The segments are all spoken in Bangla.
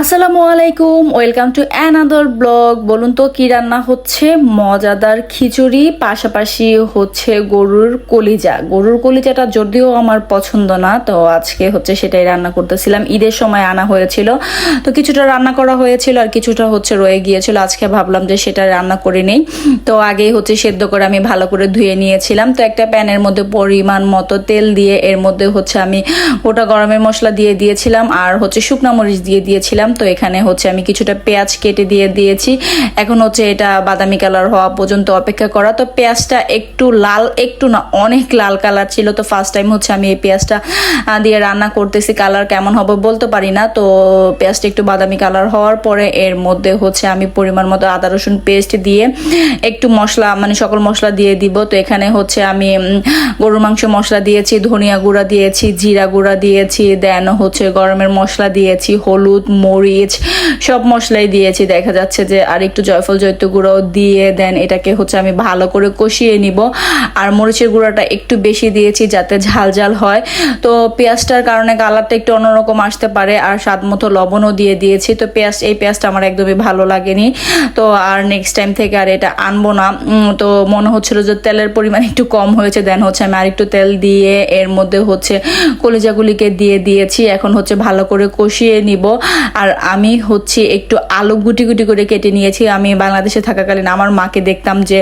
আসসালামু আলাইকুম, ওয়েলকাম টু অ্যানাদার ব্লগ। বলুন তো কি রান্না হচ্ছে? মজাদার খিচুড়ি, পাশাপাশি হচ্ছে গরুর কলিজা। গরুর কলিজাটা যদিও আমার পছন্দ না, তো আজকে হচ্ছে সেটাই রান্না করতেছিলাম। ঈদের সময় আনা হয়েছিল, তো কিছুটা রান্না করা হয়েছিল আর কিছুটা হচ্ছে রয়ে গিয়েছিল। আজকে ভাবলাম যে সেটা রান্না করে নেই, তো আগেই হচ্ছে সেদ্ধ করে আমি ভালো করে ধুয়ে নিয়েছিলাম। তো একটা প্যানের মধ্যে পরিমাণ মতো তেল দিয়ে এর মধ্যে হচ্ছে আমি গোটা গরমের মশলা দিয়ে দিয়েছিলাম আর হচ্ছে শুকনা মরিচ দিয়ে দিয়েছিলাম। তো এখানে হচ্ছে আমি কিছুটা পেঁয়াজ কেটে দিয়ে দিয়েছি। এখন হচ্ছে এটা বাদামি কালার হওয়া পর্যন্ত অপেক্ষা করা। তো পেঁয়াজটা একটু লাল, একটু না অনেক লাল কালার ছিল। তো ফার্স্ট টাইম হচ্ছে আমি এই পেঁয়াজটা দিয়ে রান্না করতেছি। কালার কেমন হবে বলতে পারি না। তো পেঁয়াজটা একটু বাদামি কালার হওয়ার পরে এর মধ্যে হচ্ছে আমি পরিমাণ মতো আদা রসুন পেস্ট দিয়ে একটু মশলা মানে সকল মশলা দিয়ে দিব। তো এখানে হচ্ছে আমি গরুর মাংস মশলা দিয়েছি, ধনিয়া গুঁড়া দিয়েছি, জিরা গুঁড়া দিয়েছি, দেন হচ্ছে গরমের মশলা দিয়েছি, হলুদ, মরিচ সব মশলাই দিয়েছি। দেখা যাচ্ছে যে আর একটু জয়ফল জয়িত্র গুঁড়াও দিয়ে দেন এটাকে হচ্ছে আমি ভালো করে কষিয়ে নিব। আর মরিচের গুঁড়াটা একটু বেশি দিয়েছি যাতে ঝাল ঝাল হয়। তো পেঁয়াজটার কারণে কালারটা একটু অন্যরকম আসতে পারে। আর স্বাদ মতো লবণও দিয়ে দিয়েছি। তো এই পেঁয়াজটা আমার একদমই ভালো লাগেনি। তো আর নেক্সট টাইম থেকে আর এটা আনবো না। তো মনে হচ্ছিল যে তেলের পরিমাণ একটু কম হয়েছে, দেন হচ্ছে আমি আর একটু তেল দিয়ে এর মধ্যে হচ্ছে কলিজাগুলিকে দিয়ে দিয়েছি। এখন হচ্ছে ভালো করে কষিয়ে নিব। আর আমি হচ্ছে একটু আলু গুটি গুটি করে কেটে নিয়েছি। আমি বাংলাদেশে থাকাকালীন আমার মাকে দেখতাম যে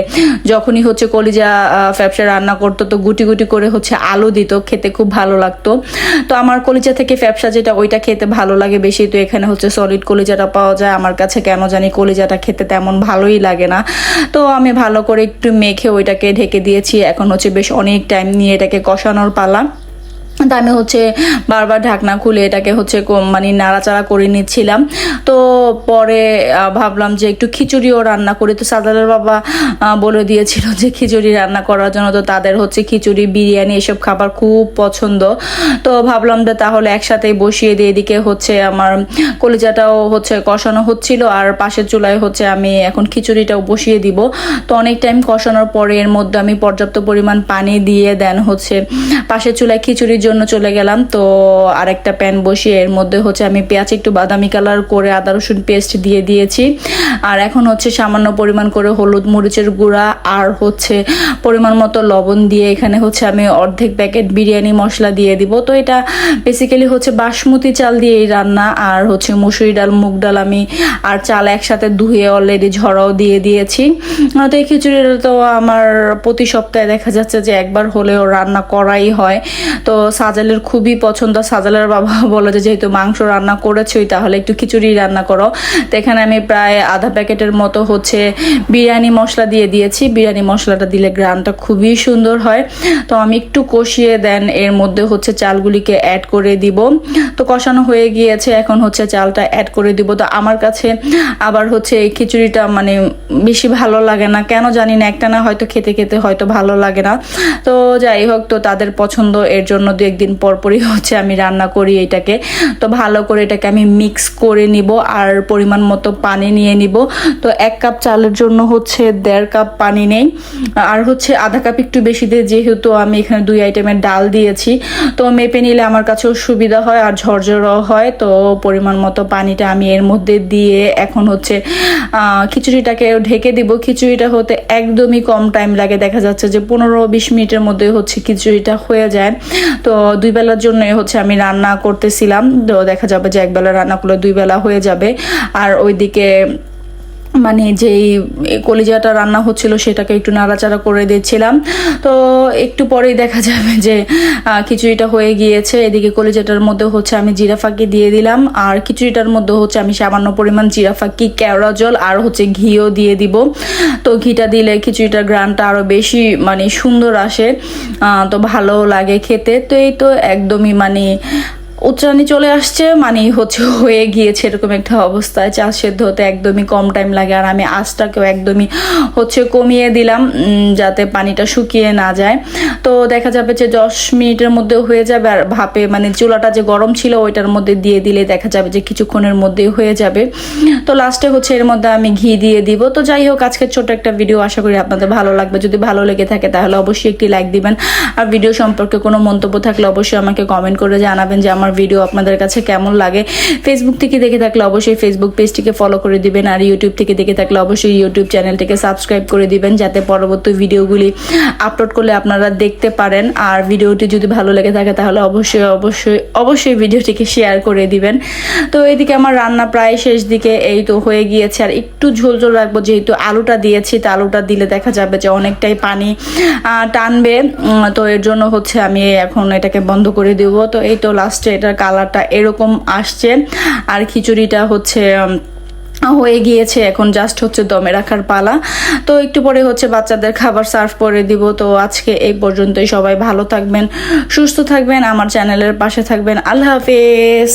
যখনই হচ্ছে কলিজা ফ্যাপসা রান্না করতো তো গুটি গুটি করে হচ্ছে আলু দিত, খেতে খুব ভালো লাগতো। তো আমার কলিজা থেকে ফ্যাপসা যেটা ওইটা খেতে ভালো লাগে বেশি। তো এখানে হচ্ছে সলিড কলিজাটা পাওয়া যায়। আমার কাছে কেন জানি কলিজাটা খেতে তেমন ভালোই লাগে না। তো আমি ভালো করে একটু মেখে ওইটাকে ঢেকে দিয়েছি। এখন হচ্ছে বেশ অনেক টাইম নিয়ে এটাকে কষানোর পালা। তো আমি হচ্ছে বারবার ঢাকনা খুলে এটাকে হচ্ছে মানে নাড়াচাড়া করে নিচ্ছিলাম। তো পরে ভাবলাম যে একটু খিচুড়িও রান্না করি। তো সাদালের বাবা বলে দিয়েছিল যে খিচুড়ি রান্না করার জন্য। তো তাদের হচ্ছে খিচুড়ি, বিরিয়ানি এসব খাবার খুব পছন্দ। তো ভাবলাম যে তাহলে একসাথেই বসিয়ে দিয়ে এদিকে হচ্ছে আমার কলিজাটাও হচ্ছে কষানো হচ্ছিল আর পাশের চুলায় হচ্ছে আমি এখন খিচুড়িটাও বসিয়ে দিব। তো অনেক টাইম কষানোর পরে এর মধ্যে আমি পর্যাপ্ত পরিমাণ পানি দিয়ে দেন হচ্ছে পাশের চুলায় খিচুড়ির জন্য চলে গেলাম। তো আরেকটা প্যান বসিয়ে এর মধ্যে হচ্ছে আমি পেঁয়াজ একটু বাদামি কালার করে আদা রসুন পেস্ট দিয়ে দিয়েছি। আর এখন হচ্ছে সামান্য পরিমাণ করে হলুদ, মরিচের গুঁড়া আর হচ্ছে পরিমাণ মতো লবণ দিয়ে এখানে হচ্ছে আমি অর্ধেক প্যাকেট বিরিয়ানি মশলা দিয়ে দিব। তো এটা বেসিক্যালি হচ্ছে বাসমতি চাল দিয়ে এই রান্না। আর হচ্ছে মুসুরি ডাল, মুগ ডাল আমি আর চাল একসাথে ধুয়ে অলরেডি ঝরাও দিয়ে দিয়েছি। তো এই খিচুড়িটা তো আমার প্রতি সপ্তাহে দেখা যাচ্ছে যে একবার হলেও রান্না করাই হয়। তো সাজালের খুবই পছন্দ। সাজালের বাবা বলে যে যেহেতু মাংস রান্না করেছই তাহলে একটু খিচুড়ি রান্না করো। তো এখানে আমি প্রায় আধা প্যাকেটের মতো হচ্ছে বিরিয়ানি মশলা দিয়ে দিয়েছি। বিরিয়ানি মশলাটা দিলে গ্রানটা খুবই সুন্দর হয়। তো আমি একটু কষিয়ে দেন এর মধ্যে হচ্ছে চালগুলিকে অ্যাড করে দিব। তো কষানো হয়ে গিয়েছে, এখন হচ্ছে চালটা অ্যাড করে দিব। তো আমার কাছে আবার হচ্ছে এই খিচুড়িটা মানে বেশি ভালো লাগে না, কেন জানি না, একটা না হয়তো খেতে খেতে হয়তো ভালো লাগে না। তো যাই হোক, তো তাদের পছন্দ, এর জন্য দু একদিন পরপরই হচ্ছে আমি রান্না করি এটাকে। তো ভালো করে এটাকে আমি মিক্স করে নিব আর পরিমাণ মতো পানি নিয়ে নিব। তো 1 কাপ চালের জন্য হচ্ছে 1.5 কাপ পানি নেই আর হচ্ছে আধা কাপ একটু বেশি দিয়ে, যেহেতু আমি এখানে 2 আইটেমের ডাল দিয়েছি। তো মেপে নিলে আমার কাছেও সুবিধা হয় আর ঝরঝরও হয়। তো পরিমাণ মতো পানিটা আমি এর মধ্যে দিয়ে এখন হচ্ছে খিচুড়িটাকে ঢেকে দিব। খিচুড়িটা হতে একদমই কম টাইম লাগে, দেখা যাচ্ছে যে 15-20 মিনিটের মধ্যে হচ্ছে খিচুড়িটা হয়ে যায়। তো 2 বেলার জন্য হচ্ছে আমি রান্না করতেছিলাম। তো দেখা যাবে যে 1 বেলা রান্না করলে 2 বেলা হয়ে যাবে। আর ওইদিকে মানে যেই কলিজাটা রান্না হচ্ছিল সেটাকে একটু নাড়াচাড়া করে দিচ্ছিলাম। তো একটু পরেই দেখা যাবে যে খিচুড়িটা হয়ে গিয়েছে। এদিকে কলিজাটার মধ্যে হচ্ছে আমি জিরা ফাঁকি দিয়ে দিলাম আর খিচুড়িটার মধ্যে হচ্ছে আমি সামান্য পরিমাণ জিরা ফাঁকি, কেওড়া জল আর হচ্ছে ঘিও দিয়ে দিব। তো ঘিটা দিলে খিচুড়িটার গ্রানটা আরও বেশি মানে সুন্দর আসে, তো ভালো লাগে খেতে। তো এই তো একদমই মানে উচ্চারণে চলে আসছে, মানে হচ্ছে হয়ে গিয়েছে এরকম একটা অবস্থায়। চাল সেদ্ধ হতে একদমই কম টাইম লাগে আর আমি আঁচটাকেও একদমই হচ্ছে কমিয়ে দিলাম যাতে পানিটা শুকিয়ে না যায়। তো দেখা যাবে যে 10 মিনিটের মধ্যে হয়ে যাবে। আর ভাপে মানে চুলাটা যে গরম ছিল ওইটার মধ্যে দিয়ে দিলে দেখা যাবে যে কিছুক্ষণের মধ্যেই হয়ে যাবে। তো লাস্টে হচ্ছে এর মধ্যে আমি ঘি দিয়ে দিব। তো যাই হোক, আজকের ছোট একটা ভিডিও, আশা করি আপনাদের ভালো লাগবে। যদি ভালো লেগে থাকে তাহলে অবশ্যই একটি লাইক দিবেন। আর ভিডিও সম্পর্কে কোনো মন্তব্য থাকলে অবশ্যই আমাকে কমেন্ট করে জানাবেন যে আমার আমার ভিডিও আপনাদের কাছে কেমন লাগে। ফেসবুক থেকে দেখে থাকলে অবশ্যই ফেসবুক পেজটিকে ফলো করে দিবেন, আর ইউটিউব থেকে দেখে থাকলে অবশ্যই ইউটিউব চ্যানেলটিকে সাবস্ক্রাইব করে দিবেন, যাতে পরবর্তী ভিডিওগুলি আপলোড করলে আপনারা দেখতে পারেন। আর ভিডিওটি যদি ভালো লেগে থাকে তাহলে অবশ্যই অবশ্যই অবশ্যই ভিডিওটিকে শেয়ার করে দিবেন। তো এদিকে আমার রান্না প্রায় শেষ দিকে, এই তো হয়ে গিয়েছে। আর একটু ঝোল ঝোল রাখবো, যেহেতু আলুটা দিয়েছি, তো আলুটা দিলে দেখা যাবে যে অনেকটাই পানি টানবে। তো এর জন্য হচ্ছে আমি এখন এটাকে বন্ধ করে দেব। তো এই তো লাস্টে এটার কালারটা এরকম আসছে। আর খিচুড়িটা হচ্ছে হয়ে গিয়েছে, এখন জাস্ট হচ্ছে দমে রাখার পালা। তো একটু পরে হচ্ছে বাচ্চাদের খাবার সার্ভ করে দিব। তো আজকে এই পর্যন্তই। সবাই ভালো থাকবেন, সুস্থ থাকবেন, আমার চ্যানেলের পাশে থাকবেন। আল্লাহ হাফেজ।